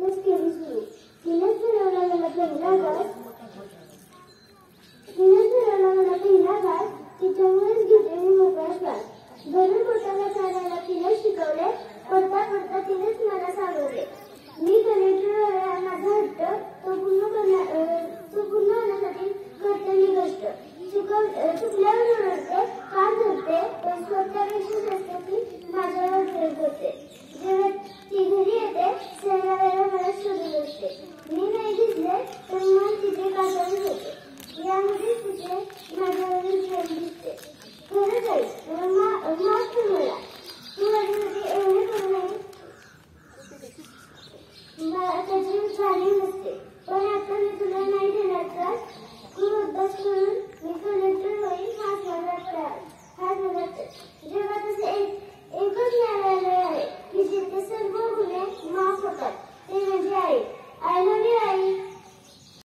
बस केली सुरू. तिनेच फिरवला मला पहिला घास. तिच्यामुळेच घेते मी मोकळा श्वास. घरून पोटाला चालायला तिनेच शिकवले. पडता पडता तिनेच मला सावरले. मी कलेक्टर माझा हट्ट तो पूर्ण होण्यासाठी करते मी कष्ट. चुकल्यावर ओरडते, कान धरते, पण स्वतःपेक्षा जास्त ती माझ्यावर प्रेम करते. जेव्हा ती घरी येते सगळ्या मला शोधत असते. मी नाही दिसले तर मन तिथे काढून होते. यामध्ये तिथे माझ्यावरील प्रेम दिसते. खरंच आहे माफ कर मला. तू माझ्यासाठी एवढे करू नये. त्याची जाणीव नसते, पण आता मी तुला नाही देणार त्रास. तू अभ्यास करून मी कलेक्टर होईल हाच मला त्रास. जेव्हा